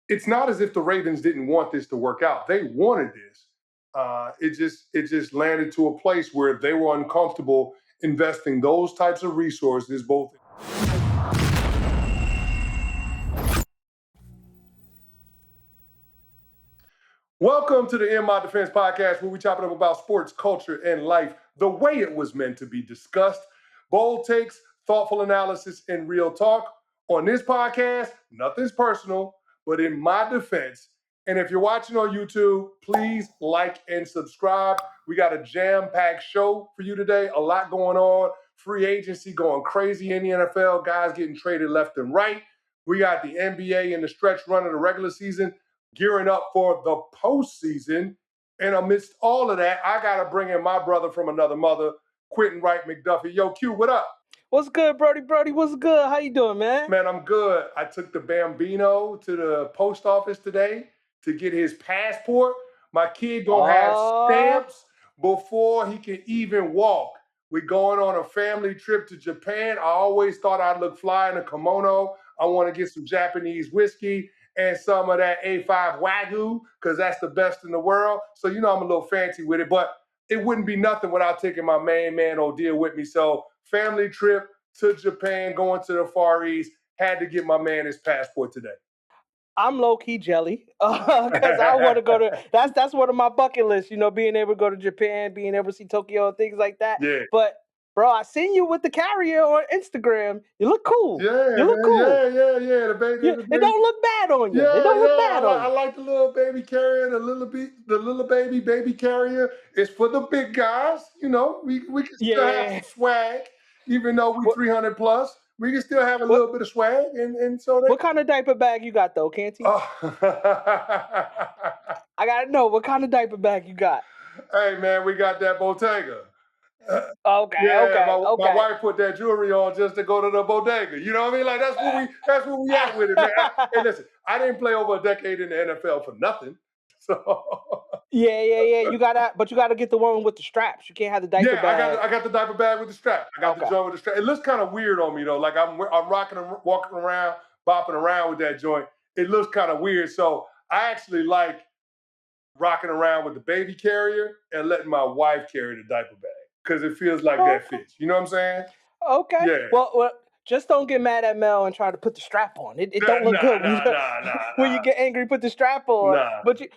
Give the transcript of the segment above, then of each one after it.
it's not as if the Ravens didn't want this to work out. They wanted this. It just landed to a place where they were uncomfortable investing those types of resources, both. Welcome to the In My Defense podcast, where we chop it up about sports, culture, and life the way it was meant to be discussed. Bold takes, thoughtful analysis, and real talk. On this podcast, nothing's personal, but in my defense. And if you're watching on YouTube, please like and subscribe. We got a jam-packed show for you today. A lot going on. Free agency going crazy in the NFL. Guys getting traded left and right. We got the NBA in the stretch run of the regular season, gearing up for the postseason. And amidst all of that, I got to bring in my brother from another mother, Quentin McDuffie. Yo, Q, what up? What's good, Brody? What's good? How you doing, man? Man, I'm good. I took the Bambino to the post office today to get his passport. My kid gonna have stamps before he can even walk. We're going on a family trip to Japan. I always thought I'd look fly in a kimono. I want to get some Japanese whiskey and some of that A5 Wagyu, because that's the best in the world. So, I'm a little fancy with it, but it wouldn't be nothing without taking my main man Odile with me. So, family trip to Japan, going to the Far East, had to get my man his passport today. I'm low-key jelly because I want to go to – that's one of my bucket lists, being able to go to Japan, being able to see Tokyo, things like that. Yeah. But, bro, I seen you with the carrier on Instagram. You look cool. Yeah, you look cool. Yeah. The baby. It don't look bad on you. It don't look bad on you. I like the little baby carrier, the little baby carrier. It's for the big guys. We can still have some swag, even though we 300 plus. We can still have a little bit of swag, and so. What kind of diaper bag you got though, Canty? I gotta know what kind of diaper bag you got. Hey man, we got that Bottega. Okay. My wife put that jewelry on just to go to the bodega. You know what I mean? Like that's where we at with it, man. Hey, listen, I didn't play over a decade in the NFL for nothing. So Yeah. You gotta get the one with the straps. You can't have the diaper bag. I got the diaper bag with the strap. I got the joint with the strap. It looks kind of weird on me though. Like I'm walking around, bopping around with that joint. It looks kind of weird. So I actually like rocking around with the baby carrier and letting my wife carry the diaper bag, because it feels like that fits. You know what I'm saying? Okay. Yeah. Well, just don't get mad at Mel and try to put the strap on. It don't look good when you get angry. Put the strap on. Nah. But you.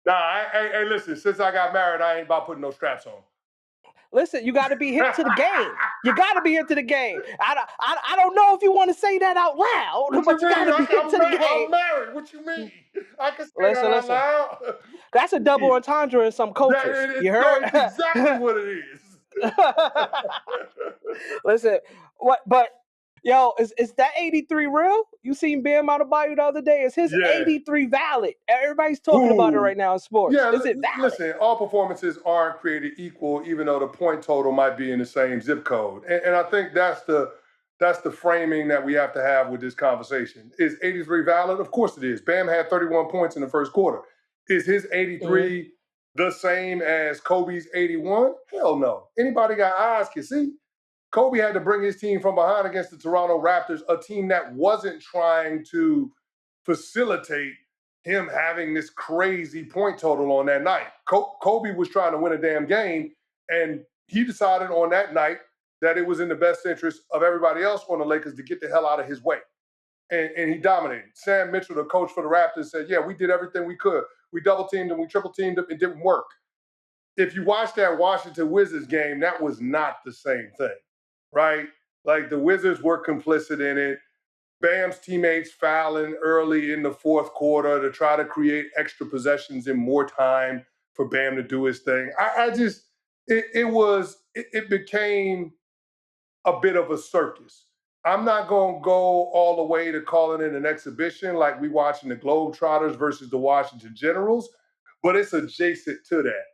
Hey, listen. Since I got married, I ain't about putting no straps on. Listen, you got to be hip to the game. You got to be hip to the game. I don't know if you want to say that out loud, but you got to be hip to the game. I'm married. What you mean? I can say that out loud. That's a double entendre in some cultures. You heard? That's exactly what it is. Listen, but yo, is that 83 real? You seen Bam Adebayo the other day? Is his 83 valid? Everybody's talking about it right now in sports. Yeah, is it valid? Listen, all performances aren't created equal, even though the point total might be in the same zip code. And I think that's the framing that we have to have with this conversation. Is 83 valid? Of course it is. Bam had 31 points in the first quarter. Is his 83 the same as Kobe's 81? Hell no. Anybody got eyes can see. Kobe had to bring his team from behind against the Toronto Raptors, a team that wasn't trying to facilitate him having this crazy point total on that night. Kobe was trying to win a damn game, and he decided on that night that it was in the best interest of everybody else on the Lakers to get the hell out of his way. And he dominated. Sam Mitchell, the coach for the Raptors, said, yeah, we did everything we could. We double-teamed him, we triple-teamed him, it didn't work. If you watch that Washington Wizards game, that was not the same thing, right? Like the Wizards were complicit in it. Bam's teammates fouling early in the fourth quarter to try to create extra possessions and more time for Bam to do his thing. It became a bit of a circus. I'm not going to go all the way to calling it an exhibition like we watching the Globetrotters versus the Washington Generals, but it's adjacent to that.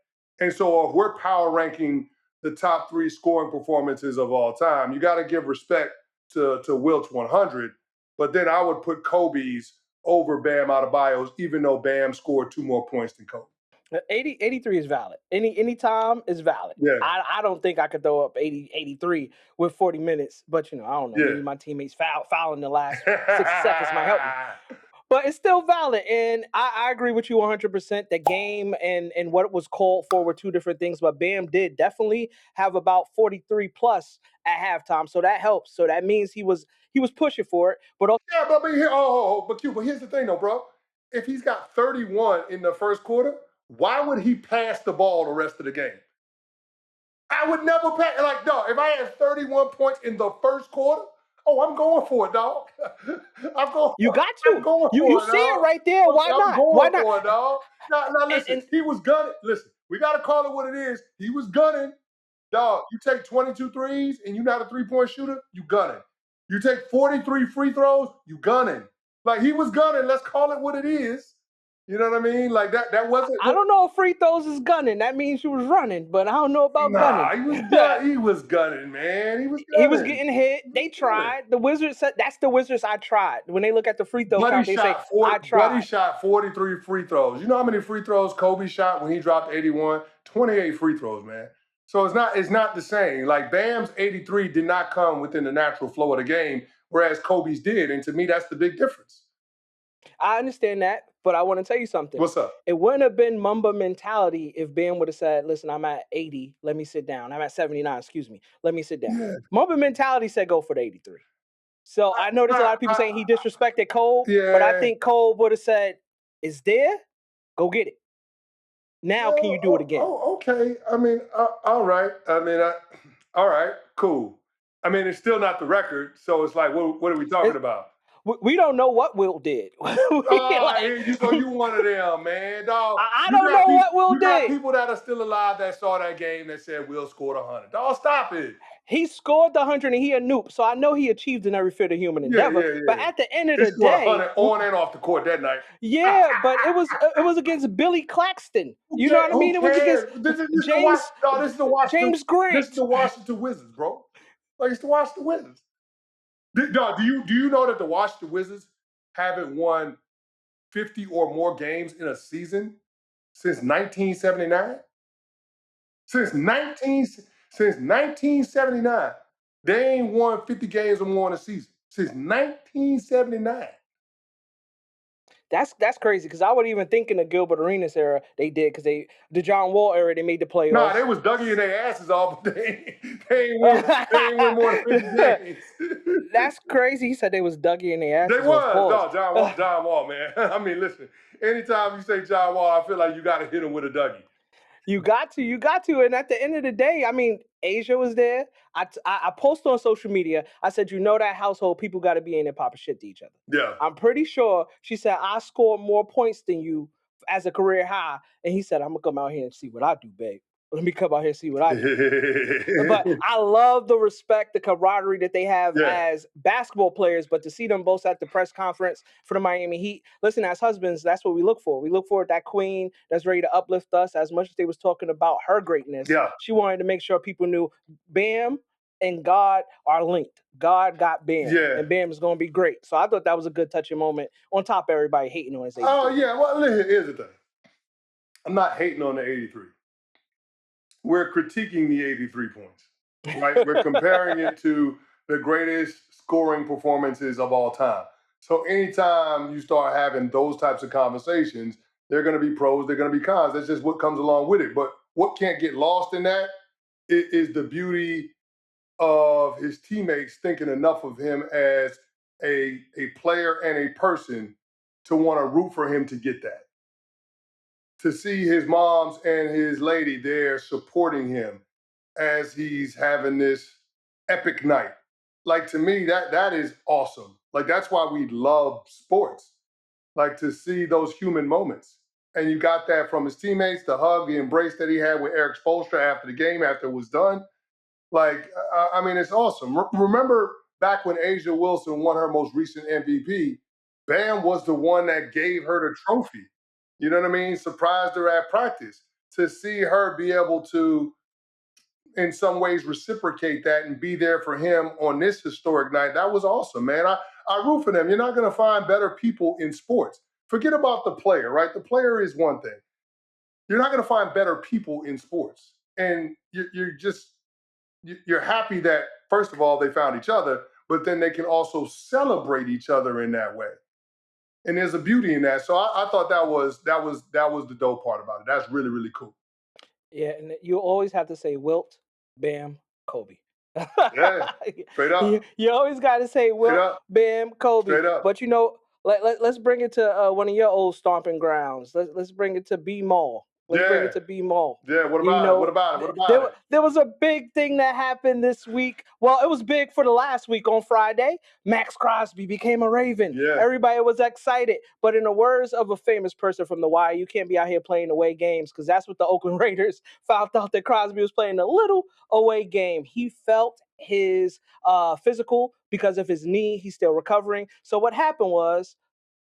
And so if we're power ranking the top 3 scoring performances of all time, you got to give respect to Wilt's 100, but then I would put Kobe's over Bam Adebayo's, even though Bam scored 2 more points than Kobe. 83 is valid. Any time is valid. Yeah. I don't think I could throw up 83 with 40 minutes, but I don't know. Yeah. Maybe my teammates foul in the last 60 seconds might help me. But it's still valid, and I agree with you 100%. The game and what was called for were two different things, but Bam did definitely have about 43 plus at halftime, so that helps. So that means he was pushing for it. But also, Yeah, but here's the thing though, bro. If he's got 31 in the first quarter, why would he pass the ball the rest of the game? I would never pass. Like, dog, if I had 31 points in the first quarter, oh, I'm going for it, dog. you got I'm to. going You for it, see it dog. right there. Why I'm not? Why going not? for it, dog. Now listen, And he was gunning. Listen, we got to call it what it is. He was gunning. Dog, you take 22 threes and you're not a three-point shooter, you gunning. You take 43 free throws, you gunning. Like, he was gunning. Let's call it what it is. You know what I mean? Like, that wasn't. I don't know if free throws is gunning. That means you was running, but I don't know about gunning. Nah, he was gunning, man. He was He was gunning. getting hit. They tried. The Wizards said that's the Wizards I tried. When they look at the free throw count, they say I Buddy tried. shot 43 free throws. You know how many free throws Kobe shot when he dropped 81? 28 free throws, man. So it's not the same. Like, Bam's 83 did not come within the natural flow of the game, whereas Kobe's did. And to me, that's the big difference. I understand that, but I want to tell you something. What's up? It wouldn't have been Mamba mentality if Bam would have said, listen, I'm at 80. Let me sit down. I'm at 79. Excuse me. Let me sit down. Yeah. Mamba mentality said go for the 83. So I know there's a lot of people saying he disrespected Cole, but I think Cole would have said, it's there. Go get it. Now, can you do it again? Oh, okay. I mean, all right. I mean, all right, cool. I mean, it's still not the record, so it's like, what are we talking about? We don't know what Wilt did. So you one of them, man. Dog, I don't know what Wilt did. You got people that are still alive that saw that game that said Wilt scored 100. Dog, stop it. He scored the 100 and he a noob, so I know he achieved in every field of human endeavor. Yeah. But at the end of the day, 100 on and off the court that night. Yeah, but it was against Billy Claxton. You know what I mean? It was against James Grant. This is the Washington Wizards, bro. Like, it's the Washington Wizards. Dog, do you know that the Washington Wizards haven't won 50 or more games in a season since 1979? Since 1979, they ain't won 50 games or more in a season. Since 1979. That's crazy because I would even think in the Gilbert Arenas era they did because the John Wall era they made the playoffs. Nah, they was Dougie in their asses all, but they ain't win more than 50 games. That's crazy. He said they was Dougie in their asses. They was. No, John Wall, man. I mean, listen, anytime you say John Wall, I feel like you got to hit him with a Dougie. You got to. And at the end of the day, I mean, Asia was there. I posted on social media. I said, that household, people got to be in there popping shit to each other. Yeah. I'm pretty sure she said, I scored more points than you as a career high. And he said, I'm going to come out here and see what I do, babe. Let me come out here and see what I do. But I love the respect, the camaraderie that they have as basketball players. But to see them both at the press conference for the Miami Heat, listen, as husbands, that's what we look for. We look for that queen that's ready to uplift us. As much as they was talking about her greatness, she wanted to make sure people knew Bam and God are linked. God got Bam, and Bam is going to be great. So I thought that was a good touching moment on top of everybody hating on his 83. Oh, yeah. Well, here's the thing. I'm not hating on the 83. We're critiquing the 83 points, right? We're comparing it to the greatest scoring performances of all time. So anytime you start having those types of conversations, they're going to be pros, they're going to be cons. That's just what comes along with it. But what can't get lost in that is the beauty of his teammates thinking enough of him as a player and a person to want to root for him to get that. To see his moms and his lady there supporting him as he's having this epic night. Like, to me, that is awesome. Like, that's why we love sports. Like, to see those human moments. And you got that from his teammates, the hug, the embrace that he had with Eric Spoelstra after the game, after it was done. Like, I mean, it's awesome. Remember back when A'ja Wilson won her most recent MVP, Bam was the one that gave her the trophy. You know what I mean? Surprised her at practice. To see her be able to, in some ways, reciprocate that and be there for him on this historic night, that was awesome, man. I root for them. You're not going to find better people in sports. Forget about the player, right? The player is one thing. You're not going to find better people in sports. And you're happy that, first of all, they found each other, but then they can also celebrate each other in that way. And there's a beauty in that. So I thought that was the dope part about it. That's really, really cool. Yeah, and you always have to say Wilt, Bam, Kobe. Yeah. Straight you, up. you always got to say Straight Wilt, up. Bam, Kobe. Straight up. But let's bring it to one of your old stomping grounds. Let's bring it to B Mall. Let's bring Yeah. it to B Mall. Yeah. What You about it? What know, about it? What there, about it? there was a big thing that happened this week. Well, it was big for the last week on Friday. Maxx Crosby became a Raven. Yeah. Everybody was excited. But in the words of a famous person from The Wire, you can't be out here playing away games because that's what the Oakland Raiders found out that Crosby was playing a little away game. He felt his physical because of his knee. He's still recovering. So what happened was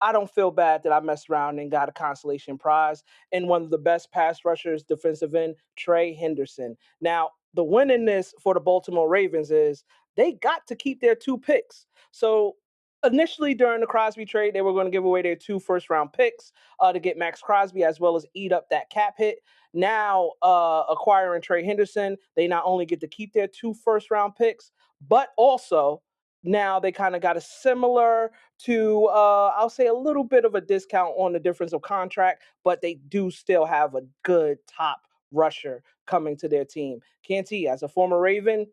I don't feel bad that I messed around and got a consolation prize in one of the best pass rushers, defensive end, Trey Henderson. Now, the win in this for the Baltimore Ravens is they got to keep their 2 picks. So initially during the Crosby trade, they were going to give away their 2 first-round picks to get Maxx Crosby as well as eat up that cap hit. Now, acquiring Trey Henderson, they not only get to keep their 2 first-round picks, but also now they kind of got a similar to I'll say a little bit of a discount on the difference of contract, but they do still have a good top rusher coming to their team. Canty, as a former Raven,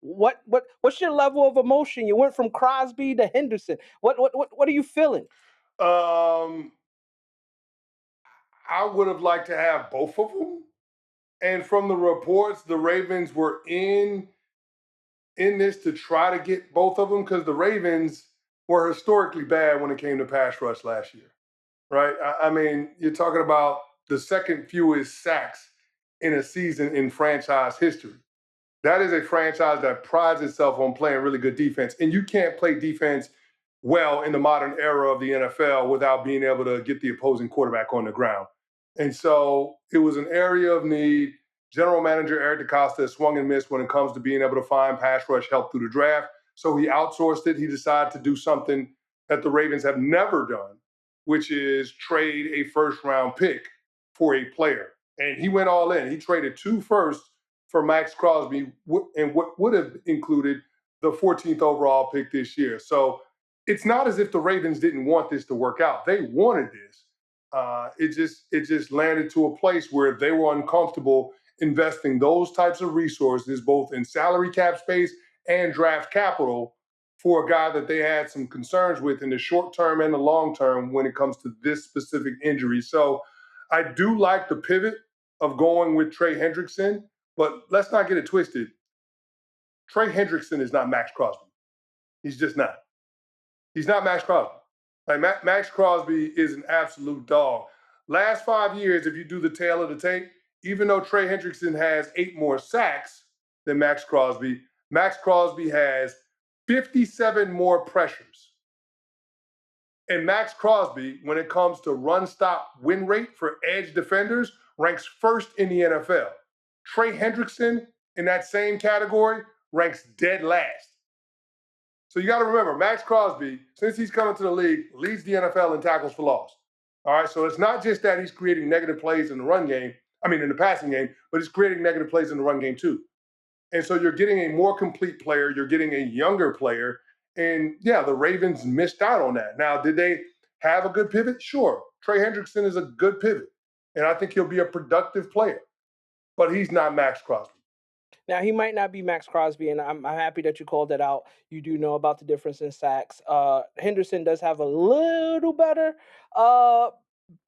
what's your level of emotion? You went from Crosby to Henderson. What are you feeling? Um, I would have liked to have both of them. And from the reports, the Ravens were in this to try to get both of them because the Ravens were historically bad when it came to pass rush last year, right? I mean, you're talking about the second fewest sacks in a season in franchise history. That is a franchise that prides itself on playing really good defense. And you can't play defense well in the modern era of the NFL without being able to get the opposing quarterback on the ground. And so it was an area of need. General manager Eric DeCosta swung and missed when it comes to being able to find pass rush help through the draft. So he outsourced it. He decided to do something that the Ravens have never done, which is trade a first round pick for a player. And he went all in. He traded 2 firsts for Maxx Crosby and what would have included the 14th overall pick this year. So it's not as if the Ravens didn't want this to work out. They wanted this. It just landed to a place where they were uncomfortable investing those types of resources, both in salary cap space and draft capital, for a guy that they had some concerns with in the short term and the long term when it comes to this specific injury. So I do like the pivot of going with Trey Hendrickson, but let's not get it twisted. Trey Hendrickson is not Maxx Crosby. He's just not. He's not Maxx Crosby. Like Maxx Crosby is an absolute dog. Last 5 years, if you do the tail of the tape, even though Trey Hendrickson has 8 more sacks than Maxx Crosby, Maxx Crosby has 57 more pressures. And Maxx Crosby, when it comes to run stop win rate for edge defenders, ranks first in the NFL. Trey Hendrickson, in that same category, ranks dead last. So you got to remember, Maxx Crosby, since he's come into the league, leads the NFL in tackles for loss. All right, so it's not just that he's creating negative plays in the run game, in the passing game, but he's creating negative plays in the run game too. And so you're getting a more complete player, you're getting a younger player. And yeah, the Ravens missed out on that. Now, did they have a good pivot? Sure. Trey Hendrickson is a good pivot. And I think he'll be a productive player, but he's not Maxx Crosby. Now he might not be Maxx Crosby, and I'm happy that you called that out. You do know about the difference in sacks. Henderson does have a little better uh,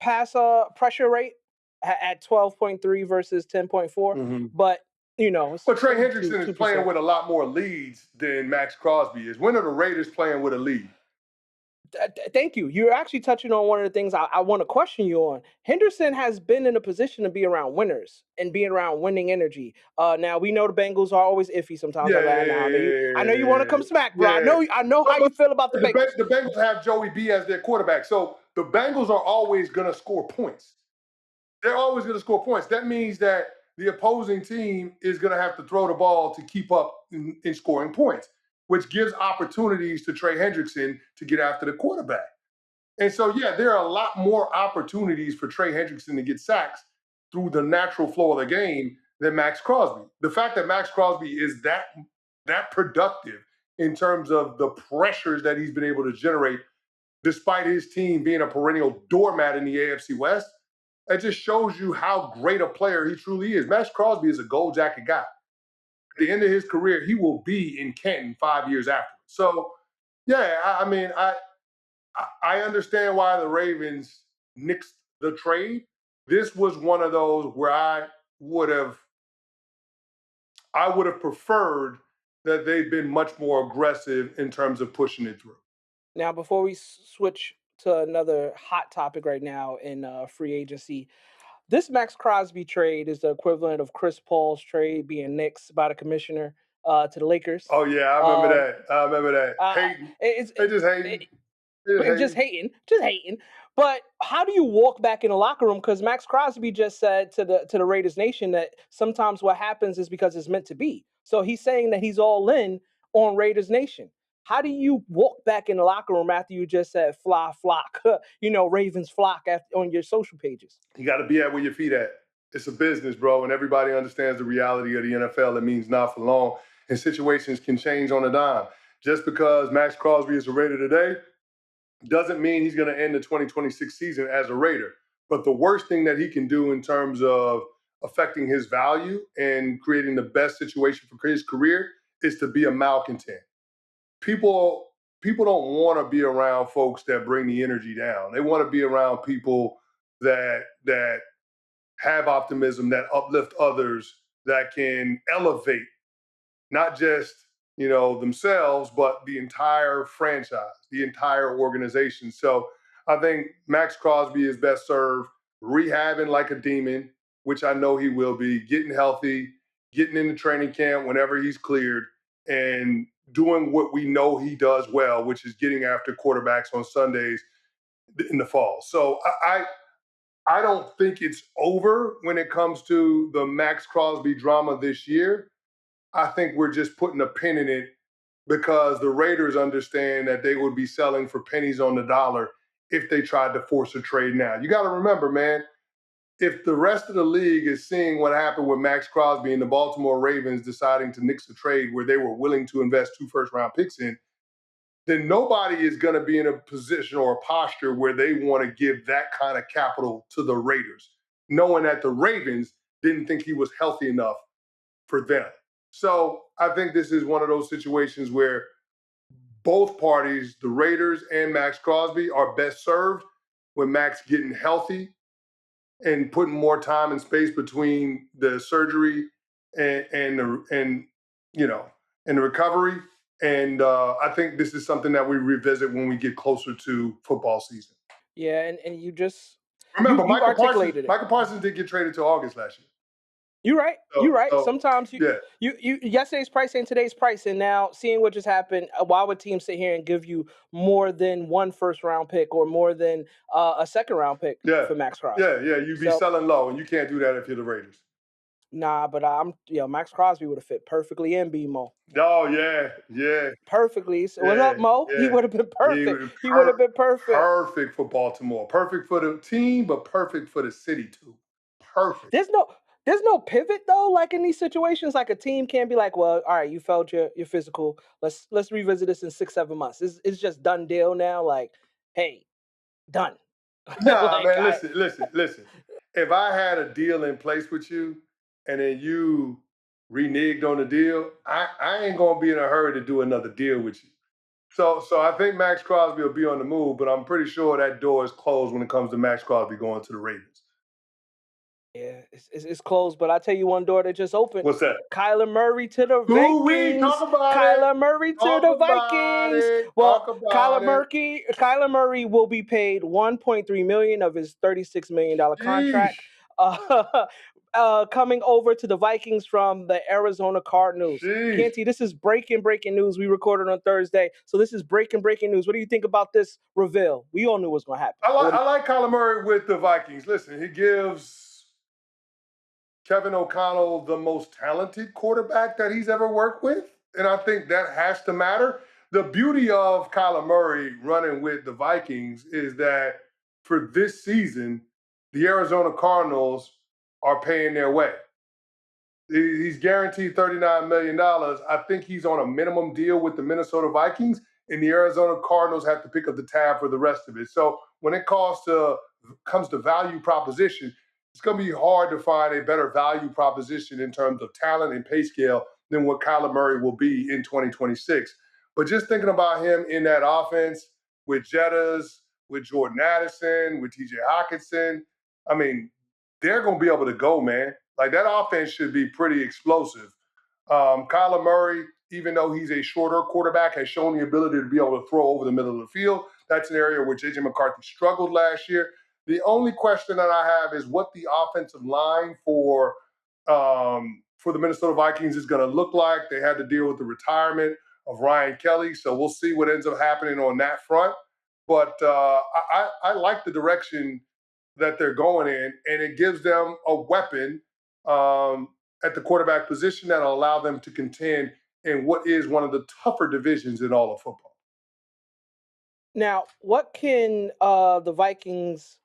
pass pressure rate at 12.3 versus 10.4, Mm-hmm. but it's But Trey only Hendrickson is playing 2%. with a lot more leads than Maxx Crosby is. When are the Raiders playing with a lead? Thank you. You're actually touching on one of the things I want to question you on. Henderson has been in a position to be around winners and being around winning energy. Now we know the Bengals are always iffy sometimes. I know you want to come smack, bro. Yeah. I know how you feel about the Bengals. The Bengals have Joey B as their quarterback. So the Bengals are always going to score points. They're always going to score points. That means that the opposing team is going to have to throw the ball to keep up in scoring points, which gives opportunities to Trey Hendrickson to get after the quarterback. And so, yeah, there are a lot more opportunities for Trey Hendrickson to get sacks through the natural flow of the game than Maxx Crosby. The fact that Maxx Crosby is that productive in terms of the pressures that he's been able to generate despite his team being a perennial doormat in the AFC West. It just shows you how great a player he truly is. Maxx Crosby is a gold jacket guy. At the end of his career, he will be in Canton 5 years after. So, yeah, I mean, I understand why the Ravens nixed the trade. This was one of those where would have I would have preferred that they've been much more aggressive in terms of pushing it through. Now, before we switch to another hot topic right now in free agency, this Maxx Crosby trade is the equivalent of Chris Paul's trade being nixed by the commissioner to the Lakers. Oh yeah, I remember Um, that. I remember that. uh, Hating. it's They just hating. They just just hating. hating, just hating. But how do you walk back in the locker room? Because Maxx Crosby just said to the Raiders Nation that sometimes what happens is because it's meant to be. So he's saying that he's all in on Raiders Nation. How do you walk back in the locker room after you just said fly flock, Ravens flock on your social pages? You got to be at where your feet at. It's a business, bro, and everybody understands the reality of the NFL. It means not for long, and situations can change on a dime. Just because Maxx Crosby is a Raider today doesn't mean he's going to end the 2026 season as a Raider. But the worst thing that he can do in terms of affecting his value and creating the best situation for his career is to be a malcontent. People don't want to be around folks that bring the energy down. They want to be around people that have optimism, that uplift others, that can elevate not just themselves, but the entire franchise, the entire organization. So I think Maxx Crosby is best served rehabbing like a demon, which I know he will be, getting healthy, getting into training camp whenever he's cleared, and doing what we know he does well, which is getting after quarterbacks on Sundays in the fall. So I don't think it's over when it comes to the Maxx Crosby drama this year. I think we're just putting a pin in it because the Raiders understand that they would be selling for pennies on the dollar if they tried to force a trade now. You got to remember, man, if the rest of the league is seeing what happened with Maxx Crosby and the Baltimore Ravens deciding to nix a trade where they were willing to invest 2 first-round picks in, then nobody is going to be in a position or a posture where they want to give that kind of capital to the Raiders, knowing that the Ravens didn't think he was healthy enough for them. So I think this is one of those situations where both parties, the Raiders and Maxx Crosby, are best served when Max getting healthy and putting more time and space between the surgery and the recovery. And I think this is something that we revisit when we get closer to football season. Yeah, and you just Remember, you articulated it. Michael Parsons didn't get traded till August last year. You're right. You're right. So, Sometimes yeah. you yesterday's price ain't today's price, and now seeing what just happened, why would teams sit here and give you more than 1 first-round pick or more than a second-round pick for Maxx Crosby? Yeah. You'd be selling low, and you can't do that if you're the Raiders. Nah, but Maxx Crosby would have fit perfectly in B-Mo. Oh yeah. Perfectly. So what's up, Mo? Yeah. He would have been perfect. He would have been perfect. Perfect for Baltimore. Perfect for the team, but perfect for the city too. Perfect. There's no pivot though, like in these situations. Like a team can't be like, well, all right, you failed your physical. Let's revisit this in 6-7 months. It's just done deal now. Like, hey, done. Nah, man, listen. If I had a deal in place with you and then you reneged on the deal, I ain't gonna be in a hurry to do another deal with you. So I think Maxx Crosby will be on the move, but I'm pretty sure that door is closed when it comes to Maxx Crosby going to the Ravens. Yeah, it's closed, but I tell you one door that just opened. What's that? Kyler Murray to the Vikings. Talk about Kyler it. Murray to Talk the about Vikings. it. Well, Talk about it. Kyler Murray will be paid $1.3 million of his $36 million contract. Coming over to the Vikings from the Arizona Cardinals. Canty, this is breaking news. We recorded on Thursday, so this is breaking news. What do you think about this reveal? We all knew what was going to happen. I like Kyler Murray with the Vikings. Listen, he gives Kevin O'Connell the most talented quarterback that he's ever worked with, and I think that has to matter. The beauty of Kyler Murray running with the Vikings is that for this season, the Arizona Cardinals are paying their way. He's guaranteed $39 million. I think he's on a minimum deal with the Minnesota Vikings, and the Arizona Cardinals have to pick up the tab for the rest of it. So when it comes to value proposition, it's going to be hard to find a better value proposition in terms of talent and pay scale than what Kyler Murray will be in 2026. But just thinking about him in that offense with Jettas, with Jordan Addison, with TJ Hawkinson, I mean, they're going to be able to go, man. Like that offense should be pretty explosive. Kyler Murray, even though he's a shorter quarterback, has shown the ability to be able to throw over the middle of the field. That's an area where JJ McCarthy struggled last year. The only question that I have is what the offensive line for the Minnesota Vikings is going to look like. They had to deal with the retirement of Ryan Kelly, so we'll see what ends up happening on that front. But I like the direction that they're going in, and it gives them a weapon at the quarterback position that'll allow them to contend in what is one of the tougher divisions in all of football. Now, what can the Vikings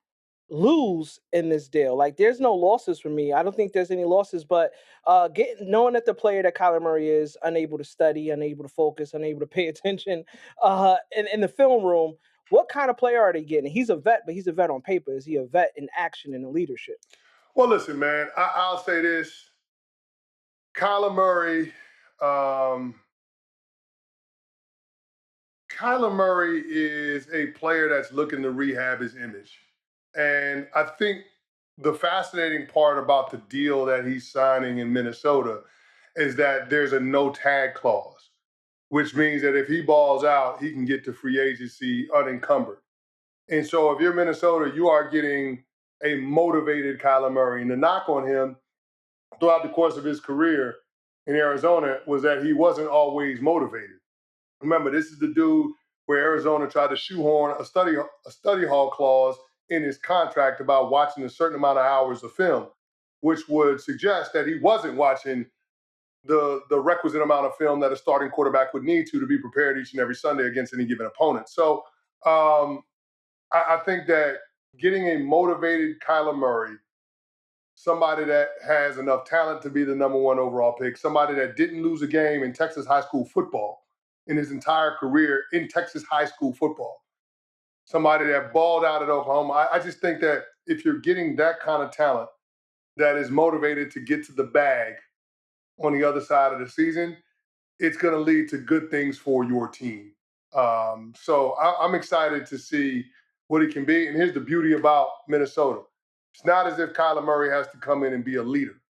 lose in this deal? Like, there's no losses for me. I don't think there's any losses, but knowing that the player that Kyler Murray is unable to study, unable to focus, unable to pay attention in the film room, what kind of player are they getting? He's a vet, but he's a vet on paper. Is he a vet in action and in leadership? Well, listen, man, I'll say this. Kyler Murray, um, Kyler Murray is a player that's looking to rehab his image. And I think the fascinating part about the deal that he's signing in Minnesota is that there's a no tag clause, which means that if he balls out, he can get to free agency unencumbered. And so if you're Minnesota, you are getting a motivated Kyler Murray. And the knock on him throughout the course of his career in Arizona was that he wasn't always motivated. Remember, this is the dude where Arizona tried to shoehorn a study hall clause in his contract about watching a certain amount of hours of film, which would suggest that he wasn't watching the requisite amount of film that a starting quarterback would need to be prepared each and every Sunday against any given opponent. So I think that getting a motivated Kyler Murray, somebody that has enough talent to be the number one overall pick, somebody that didn't lose a game in Texas high school football in his entire career in Texas high school football, somebody that balled out at Oklahoma. I just think that if you're getting that kind of talent that is motivated to get to the bag on the other side of the season, it's going to lead to good things for your team. So I'm excited to see what he can be. And here's the beauty about Minnesota. It's not as if Kyler Murray has to come in and be a leader.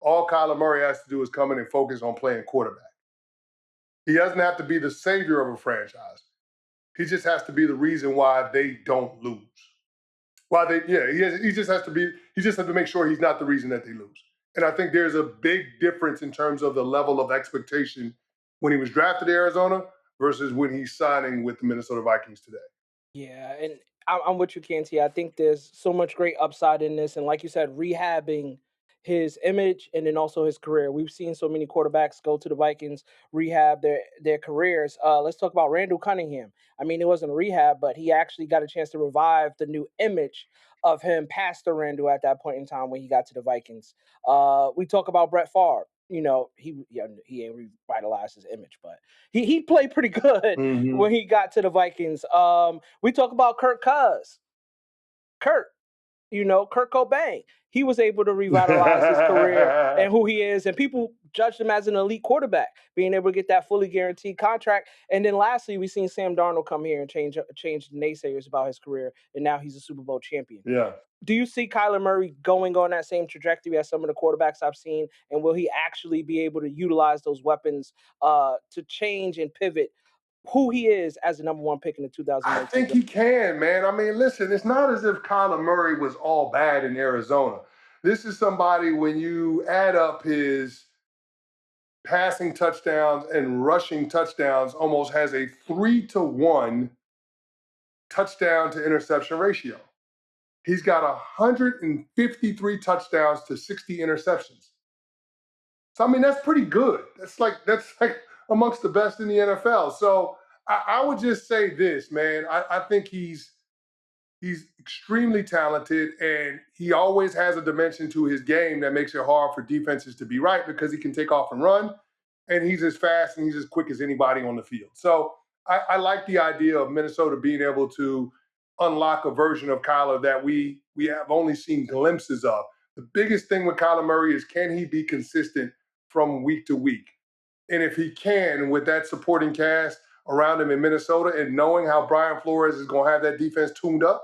All Kyler Murray has to do is come in and focus on playing quarterback. He doesn't have to be the savior of a franchise. He just has to be the reason why they don't lose. Why they, yeah, he just has to be, he just has to make sure he's not the reason that they lose. And I think there's a big difference in terms of the level of expectation when he was drafted to Arizona versus when he's signing with the Minnesota Vikings today. Yeah, and I'm with you, Canty. I think there's so much great upside in this, and like you said, rehabbing his image and then also his career. We've seen so many quarterbacks go to the Vikings, rehab their careers. Let's talk about Randall Cunningham. I mean, it wasn't a rehab, but he actually got a chance to revive the new image of him past the Randall at that point in time when he got to the Vikings. We talk about Brett Favre. You know, he ain't revitalized his image, but he played pretty good when he got to the Vikings. We talk about Kirk Cousins. Kurt, Kurt Cobain. He was able to revitalize his career and who he is, and people judged him as an elite quarterback, being able to get that fully guaranteed contract. And then lastly, we've seen Sam Darnold come here and change the naysayers about his career, and now he's a Super Bowl champion. Yeah. Do you see Kyler Murray going on that same trajectory as some of the quarterbacks I've seen? And will he actually be able to utilize those weapons to change and pivot who he is as the number one pick in the 2019? I think he can, man. I mean, listen, it's not as if Kyler Murray was all bad in Arizona. This is somebody, when you add up his passing touchdowns and rushing touchdowns, almost has a 3-to-1 touchdown to interception ratio. He's got 153 touchdowns to 60 interceptions. So I mean, that's pretty good. That's like amongst the best in the NFL. So I would just say this, man. I think he's extremely talented, and he always has a dimension to his game that makes it hard for defenses to be right because he can take off and run, and he's as fast and he's as quick as anybody on the field. So I like the idea of Minnesota being able to unlock a version of Kyler that we have only seen glimpses of. The biggest thing with Kyler Murray is, can he be consistent from week to week? And if he can, with that supporting cast around him in Minnesota and knowing how Brian Flores is going to have that defense tuned up,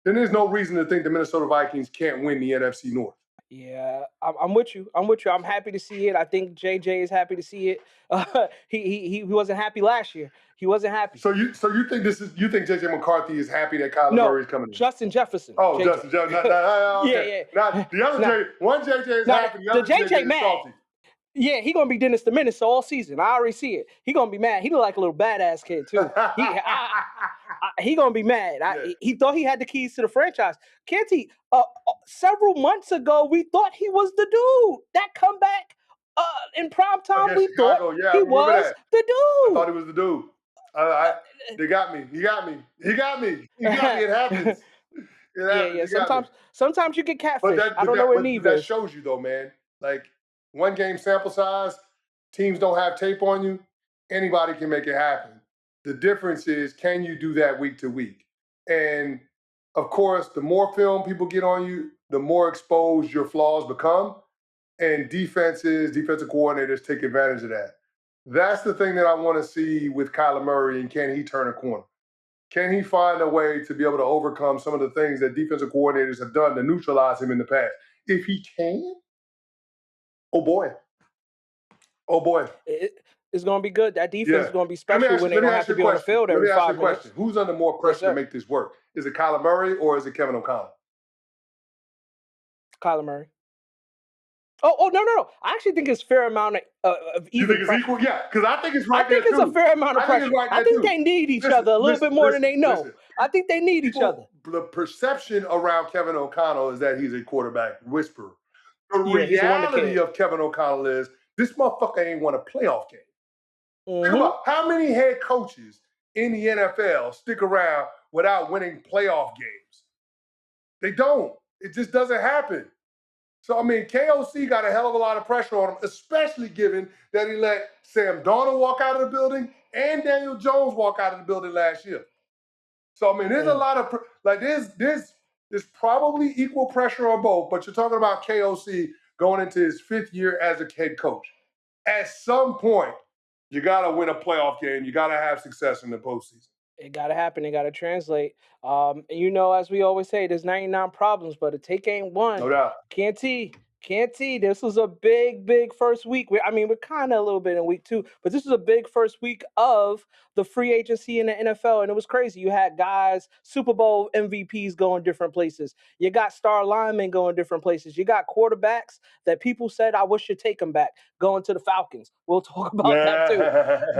then there's no reason to think the Minnesota Vikings can't win the NFC North. Yeah, I'm with you. I'm with you. I'm happy to see it. I think JJ is happy to see it. He wasn't happy last year. He wasn't happy. So you think JJ McCarthy is happy that Kyler No, Murray is coming in? Justin Jefferson. Oh, JJ. Justin Jefferson. Okay. Yeah. Not the other J. One JJ is happy. The other JJ JJ is mad. salty. Yeah, he gonna be Dennis the Menace all season. I already see it. He gonna be mad. He look like a little badass kid too. He gonna be mad. He thought he had the keys to the franchise. Canty, several months ago, we thought he was the dude. That comeback in prime time, we Chicago, thought he was the dude. I thought he was the dude. They got me. He got me. It happens. Yeah. Sometimes you get catfish. I don't know what Neve that is. shows you though, man. Like, one game sample size, teams don't have tape on you. Anybody can make it happen. The difference is, can you do that week to week? And of course, the more film people get on you, the more exposed your flaws become. And defensive coordinators take advantage of that. That's the thing that I want to see with Kyler Murray, and can he turn a corner? Can he find a way to be able to overcome some of the things that defensive coordinators have done to neutralize him in the past? If he can, oh boy. It's going to be good. That defense is going to be special when they don't have to be on the field every 5 minutes. Who's under more pressure to make this work? Is it Kyler Murray or is it Kevin O'Connell? Kyler Murray. Oh, no. I actually think it's a fair amount of even. You think it's pressure. equal? Yeah, because I think it's right. I think it's a fair amount of pressure. I think they need each other a little bit more than they know. I think they need each other. The perception around Kevin O'Connell is that he's a quarterback whisperer. The reality of Kevin O'Connell is, this motherfucker ain't won a playoff game. Think about how many head coaches in the NFL stick around without winning playoff games. They don't. It just doesn't happen. So, I mean, KOC got a hell of a lot of pressure on him, especially given that he let Sam Darnold walk out of the building and Daniel Jones walk out of the building last year. So, I mean, there's a lot of, there's probably equal pressure on both, but you're talking about KOC going into his 5th year as a head coach. At some point, you got to win a playoff game. You got to have success in the postseason. It got to happen. It got to translate. And as we always say, there's 99 problems, but a take ain't one. No doubt. Canty, this was a big first week. We're kind of a little bit in week 2, but this was a big first week of the free agency in the NFL, and it was crazy. You had guys, Super Bowl MVPs going different places. You got star linemen going different places. You got quarterbacks that people said, I wish you'd take them back, going to the Falcons. We'll talk about that too.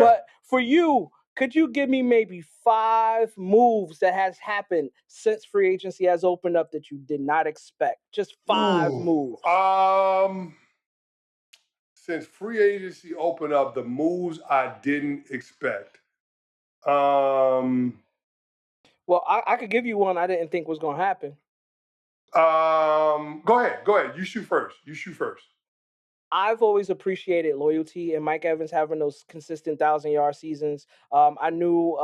But for you, could you give me maybe 5 moves that has happened since free agency has opened up that you did not expect? Just 5 moves. Since free agency opened up, the moves I didn't expect. Well, I could give you one I didn't think was going to happen. Go ahead. You shoot first. I've always appreciated loyalty and Mike Evans having those consistent 1,000-yard seasons. I knew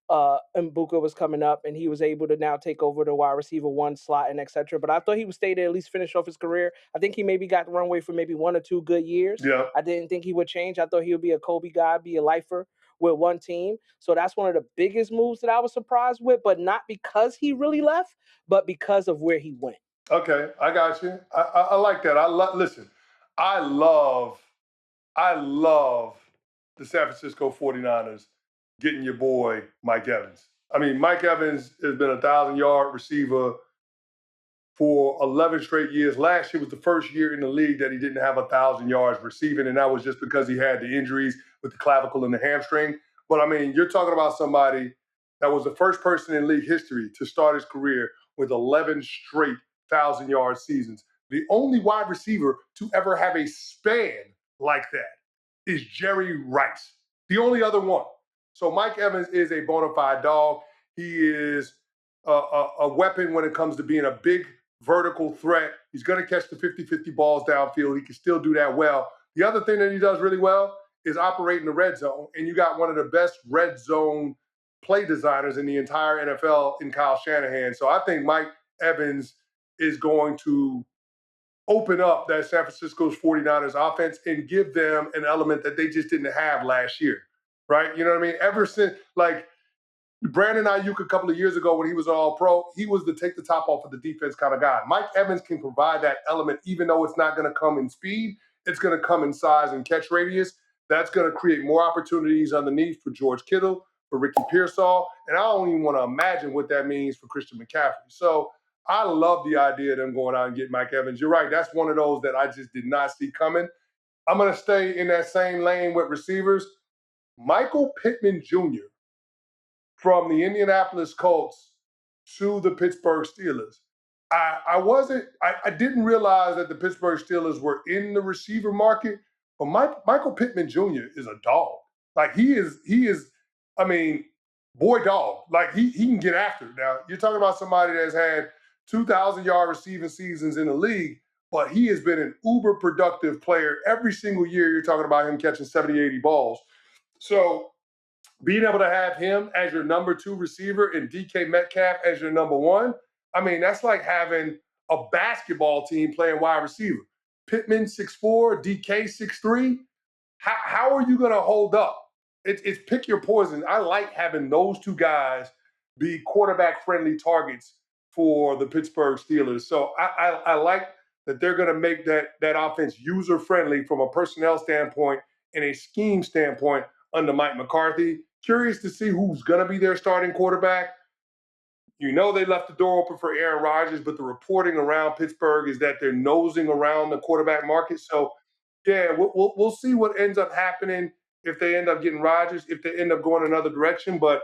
Mbuka was coming up, and he was able to now take over the wide receiver 1 slot and etc. But I thought he would stay there, at least finish off his career. I think he maybe got the runway for maybe 1 or 2 good years. Yeah. I didn't think he would change. I thought he would be a Kobe guy, be a lifer with one team. So that's one of the biggest moves that I was surprised with, but not because he really left, but because of where he went. Okay, I got you. I like that. Listen. I love the San Francisco 49ers getting your boy Mike Evans. I mean, Mike Evans has been a 1,000-yard receiver for 11 straight years. Last year was the first year in the league that he didn't have 1,000 yards receiving, and that was just because he had the injuries with the clavicle and the hamstring. But, I mean, you're talking about somebody that was the first person in league history to start his career with 11 straight 1,000-yard seasons. The only wide receiver to ever have a span like that is Jerry Rice, the only other one. So Mike Evans is a bona fide dog. He is a weapon when it comes to being a big vertical threat. He's going to catch the 50-50 balls downfield. He can still do that well. The other thing that he does really well is operating the red zone, and you got one of the best red zone play designers in the entire NFL in Kyle Shanahan. So I think Mike Evans is going to open up that San Francisco's 49ers offense and give them an element that they just didn't have last year, right? You know what I mean? Ever since, like, Brandon Ayuk a couple of years ago when he was an All-Pro, he was the take the top off of the defense kind of guy. Mike Evans can provide that element, even though it's not going to come in speed. It's going to come in size and catch radius. That's going to create more opportunities underneath for George Kittle, for Ricky Pearsall, and I don't even want to imagine what that means for Christian McCaffrey. So I love the idea of them going out and getting Mike Evans. You're right. That's one of those that I just did not see coming. I'm going to stay in that same lane with receivers. Michael Pittman Jr. from the Indianapolis Colts to the Pittsburgh Steelers. I didn't realize that the Pittsburgh Steelers were in the receiver market, but Michael Pittman Jr. is a dog. Like he is, I mean, boy dog. Like he can get after it. Now, you're talking about somebody that's had 2,000-yard receiving seasons in the league, but he has been an uber productive player every single year. You're talking about him catching 70, 80 balls. So being able to have him as your number 2 receiver and DK Metcalf as your number 1, I mean, that's like having a basketball team playing wide receiver. Pittman 6'4", DK 6'3". How are you going to hold up? It's pick your poison. I like having those two guys be quarterback-friendly targets for the Pittsburgh Steelers. So I like that they're going to make that offense user-friendly from a personnel standpoint and a scheme standpoint under Mike McCarthy. Curious to see who's going to be their starting quarterback. You know they left the door open for Aaron Rodgers, but the reporting around Pittsburgh is that they're nosing around the quarterback market. So, yeah, we'll see what ends up happening if they end up getting Rodgers, if they end up going another direction. But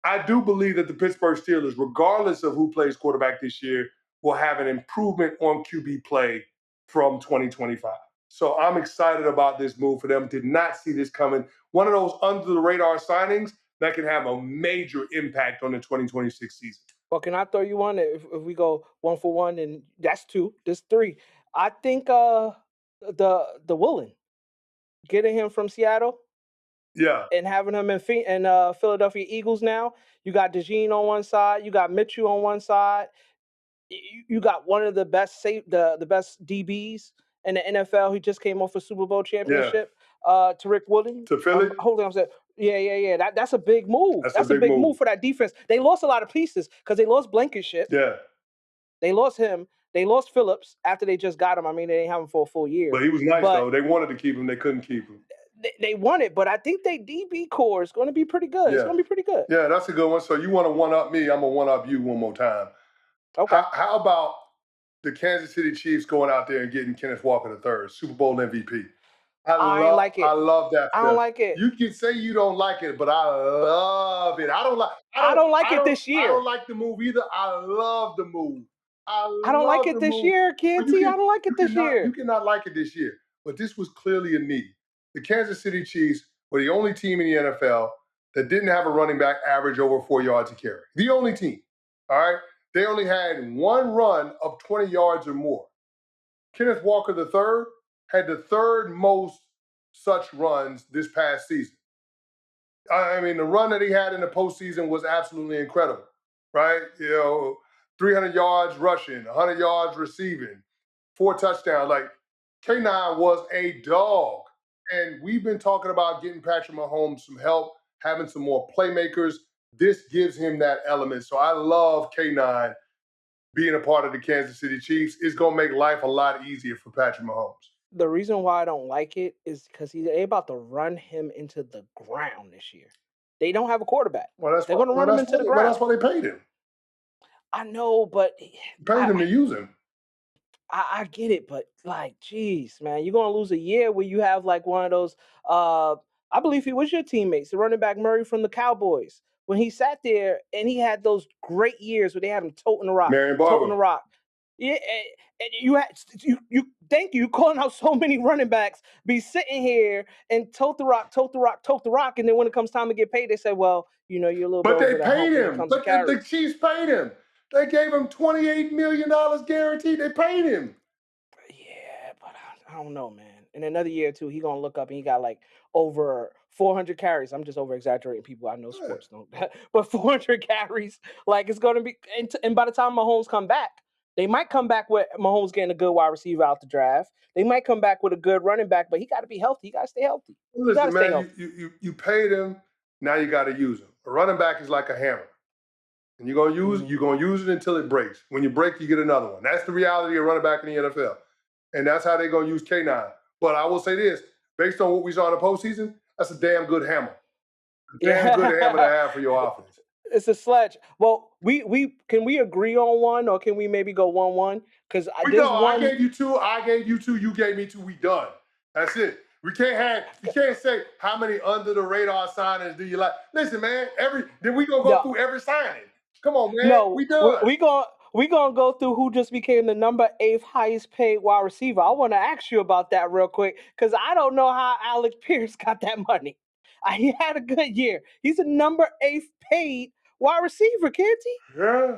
I do believe that the Pittsburgh Steelers, regardless of who plays quarterback this year, will have an improvement on QB play from 2025. So I'm excited about this move for them. Did not see this coming. One of those under the radar signings that can have a major impact on the 2026 season. Well, can I throw you one? If we go 1 for 1, and that's 2, that's 3. I think the Woolen, getting him from Seattle, Yeah, and having him in Philadelphia Eagles now. You got DeJean on one side, you got Mitchell on one side. You got one of the best the best DBs in the NFL. He just came off a Super Bowl championship. Tariq Woolen. to Philly. Hold on, I'm saying, yeah. That's a big move. That's a big move for that defense. They lost a lot of pieces because they lost Blankenship. Yeah, They lost him. They lost Phillips after they just got him. I mean, they didn't have him for a full year. but he was nice though. They wanted to keep him. They couldn't keep him. They won it, but I think their DB core is going to be pretty good. Yeah. It's going to be pretty good. Yeah, that's a good one. So you want to one-up me, I'm going to one-up you one more time. Okay. How about the Kansas City Chiefs going out there and getting Kenneth Walker III, Super Bowl MVP? I like it. I love that. I don't like it. You can say you don't like it, but I love it. I don't like it this year. I don't like the move either. I love the move. I don't like it this year, Canty. I don't like it this year. You cannot like it this year. But this was clearly a need. The Kansas City Chiefs were the only team in the NFL that didn't have a running back average over 4 yards a carry. The only team. All right? They only had one run of 20 yards or more. Kenneth Walker III had the 3rd most such runs this past season. I mean, the run that he had in the postseason was absolutely incredible, right? 300 yards rushing, 100 yards receiving, 4 touchdowns. Like, K9 was a dog. And we've been talking about getting Patrick Mahomes some help, having some more playmakers. This gives him that element. So I love K9 being a part of the Kansas City Chiefs. It's going to make life a lot easier for Patrick Mahomes. The reason why I don't like it is because they're about to run him into the ground this year. They don't have a quarterback. They're going to run him into the ground. Well, that's why they paid him. I know, but paid him to use him. I get it, but like, geez, man, you're going to lose a year where you have like one of those. I believe he was your teammates, the running back Murray from the Cowboys, when he sat there and he had those great years where they had him toting the rock, toting the rock. Yeah, and you thank you calling out so many running backs, be sitting here and tote the rock, and then when it comes time to get paid, they say, well, you're a little bit over the hump when it comes to carries. But the Chiefs paid him. They gave him $28 million guaranteed. They paid him. Yeah, but I don't know, man. In another year or two, he gonna look up and he got like over 400 carries. I'm just over exaggerating. People I know Yeah. sports don't, but 400 carries. Like it's gonna be. And by the time Mahomes come back, they might come back with Mahomes getting a good wide receiver out the draft. They might come back with a good running back, but he got to be healthy. He got to stay healthy. He got to Listen, stay man, healthy. you paid him. Now you got to use him. A running back is like a hammer. And Mhm. you're gonna use it until it breaks. When you break, you get another one. That's the reality of running back in the NFL. And that's how they're gonna use K9. But I will say this, based on what we saw in the postseason, that's a damn good hammer. A damn good hammer to Yeah. have for your offense. It's a sledge. Well, we can we agree on one, or can we maybe go 1-1? Because We there's know I one. gave you two, I gave you two, you gave me two, we done. That's it. You can't say how many under the radar signings do you like. Listen, man, then we gonna go No, through every signing. Come on, man. no, We done. we gonna go through who just became the number eighth highest paid wide receiver. I want to ask you about that real quick because I don't know how Alec Pierce got that money. He had a good year. He's a number eighth paid wide receiver, can't he? Yeah,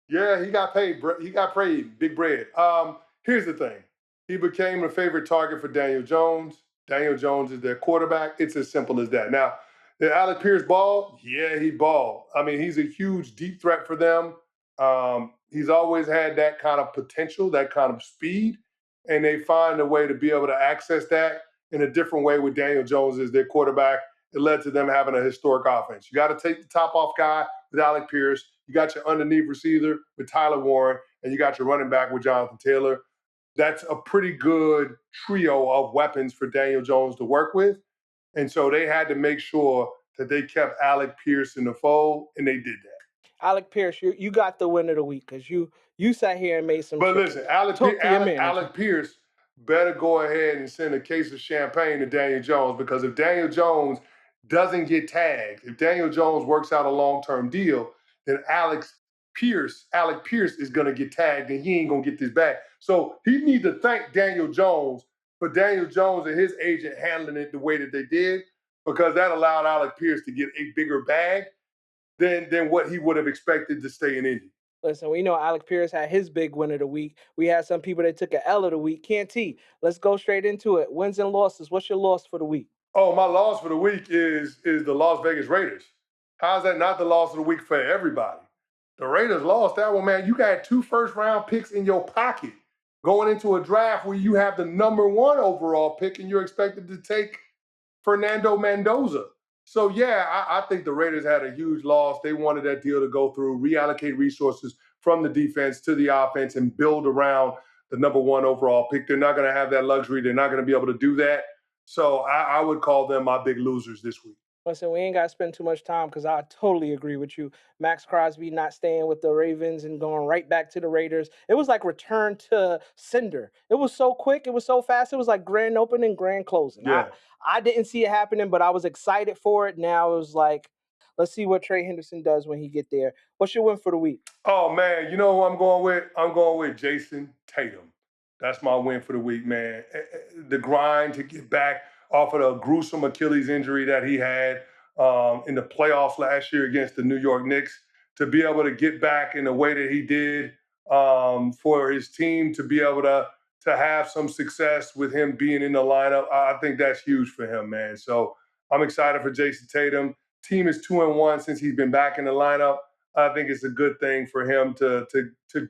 yeah, he got paid. He got paid big bread. Here's the thing: he became a favorite target for Daniel Jones. Daniel Jones is their quarterback. It's as simple as that. Now, did Alec Pierce ball? Yeah, he balled. I mean, he's a huge deep threat for them. He's always had that kind of potential, that kind of speed, and they find a way to be able to access that in a different way with Daniel Jones as their quarterback. It led to them having a historic offense. You got to take the top off guy with Alec Pierce. You got your underneath receiver with Tyler Warren, and you got your running back with Jonathan Taylor. That's a pretty good trio of weapons for Daniel Jones to work with. And so they had to make sure that they kept Alec Pierce in the fold, and they did that. Alec Pierce, you got the win of the week because you sat here and made some But listen, talk to your manager. Alec Pierce better go ahead and send a case of champagne to Daniel Jones, because if Daniel Jones doesn't get tagged, if Daniel Jones works out a long-term deal, then Alec Pierce is going to get tagged and he ain't going to get this back. So he needs to thank Daniel Jones for Daniel Jones and his agent handling it the way that they did, because that allowed Alec Pierce to get a bigger bag than what he would have expected to stay in Indy. Listen, we know Alec Pierce had his big win of the week. We had some people that took an L of the week. Canty, let's go straight into it. Wins and losses. What's your loss for the week? Oh, my loss for the week is the Las Vegas Raiders. How's that not the loss of the week for everybody? The Raiders lost that one, man. You got 2 first-round picks in your pocket going into a draft where you have the number 1 overall pick and you're expected to take Fernando Mendoza. So, yeah, I think the Raiders had a huge loss. They wanted that deal to go through, reallocate resources from the defense to the offense and build around the number 1 overall pick. They're not going to have that luxury. They're not going to be able to do that. So I would call them my big losers this week. Listen, we ain't got to spend too much time because I totally agree with you. Maxx Crosby not staying with the Ravens and going right back to the Raiders. It was like return to sender. It was so quick. It was so fast. It was like grand opening, grand closing. Yeah. I didn't see it happening, but I was excited for it. Now it was like, let's see what Trey Hendrickson does when he get there. What's your win for the week? Oh man, you know who I'm going with? I'm going with Jason Tatum. That's my win for the week, man. The grind to get back off of the gruesome Achilles injury that he had in the playoffs last year against the New York Knicks, to be able to get back in the way that he did, for his team to be able to have some success with him being in the lineup. I think that's huge for him, man. So I'm excited for Jason Tatum. Team is 2-1 since he's been back in the lineup. I think it's a good thing for him to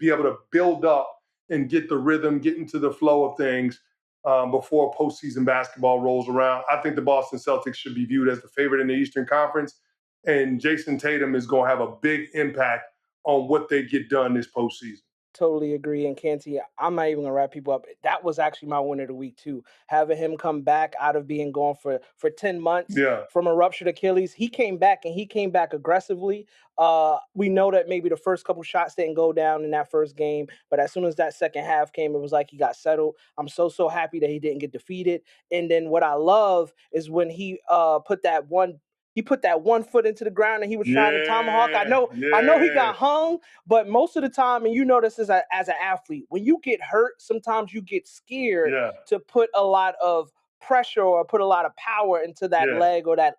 be able to build up and get the rhythm, get into the flow of things before postseason basketball rolls around. I think the Boston Celtics should be viewed as the favorite in the Eastern Conference, and Jason Tatum is going to have a big impact on what they get done this postseason. Totally agree. And Canty, I'm not even gonna wrap people up. That was actually my win of the week too. Having him come back out of being gone for 10 months Yeah, from a ruptured Achilles, he came back and he came back aggressively. We know that maybe the first couple shots didn't go down in that first game, but as soon as that second half came, it was like he got settled. I'm so happy that he didn't get defeated. And then what I love is when he put that one foot into the ground and he was trying to tomahawk. I yeah, know he yeah, got hung, but most of the time, and you know this as an athlete, when you get hurt, sometimes you get scared yeah, to put a lot of pressure or put a lot of power into that yeah, leg or that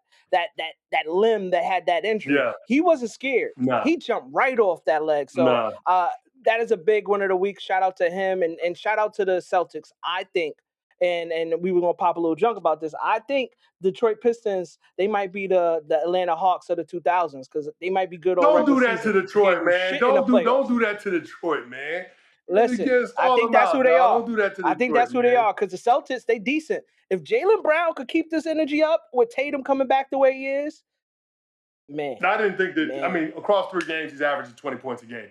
limb that had that injury. yeah. He wasn't scared. Nah, He jumped right off that leg. So nah. that is a big one of the week. Shout out to him and shout out to the Celtics. I think and we were gonna pop a little junk about this. I think Detroit Pistons, they might be the Atlanta Hawks of the 2000s because they might be good all Don't do regular that to season. They can't Detroit, do man. shit in the playoffs. Don't do that to Detroit, man. Listen, Just I call think them that's out, who they dog. are. Don't do that to I think Detroit, that's who they man. are because the Celtics, they decent. If Jaylen Brown could keep this energy up with Tatum coming back the way he is, man. I didn't think that. Man. I mean, across 3 games, he's averaging 20 points a game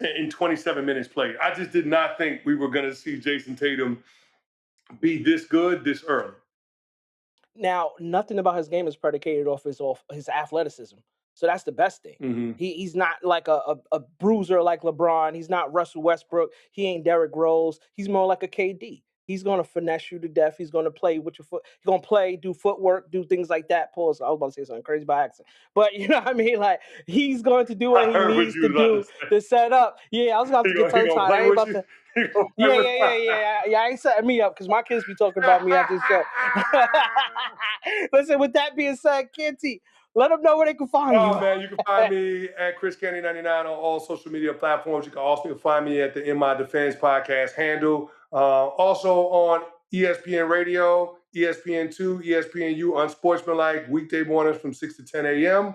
in 27 minutes played. I just did not think we were going to see Jason Tatum be this good this early. Now, nothing about his game is predicated off his athleticism. So that's the best thing. Mm-hmm. He's not like a bruiser like LeBron. He's not Russell Westbrook. He ain't Derrick Rose. He's more like a KD. He's gonna finesse you to death. He's gonna play with your foot. He's gonna play, do footwork, do things like that. Pause. I was about to say something crazy by accident, but you know what I mean. Like he's going to do what I he heard what needs you to was about do to say. to set up. Yeah, I was about to get tongue tied. I play ain't with about you. to. He gonna play Yeah, with yeah. I ain't setting me up because my kids be talking about me at this show. Listen, with that being said, Canty, let them know where they can find you. Oh man, you can find me at Chris Canty 99 on all social media platforms. You can also find me at the In My Defense podcast handle. Also on ESPN Radio, ESPN2, ESPNU, Unsportsmanlike, weekday mornings from 6 to 10 a.m.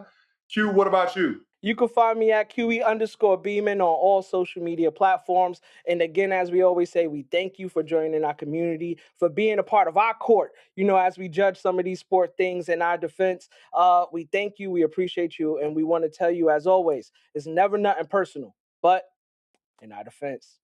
Q, what about you? You can find me at QE_Beeman on all social media platforms. And again, as we always say, we thank you for joining our community, for being a part of our court, you know, as we judge some of these sport things in our defense. We thank you, we appreciate you, and we want to tell you, as always, it's never nothing personal, but in our defense.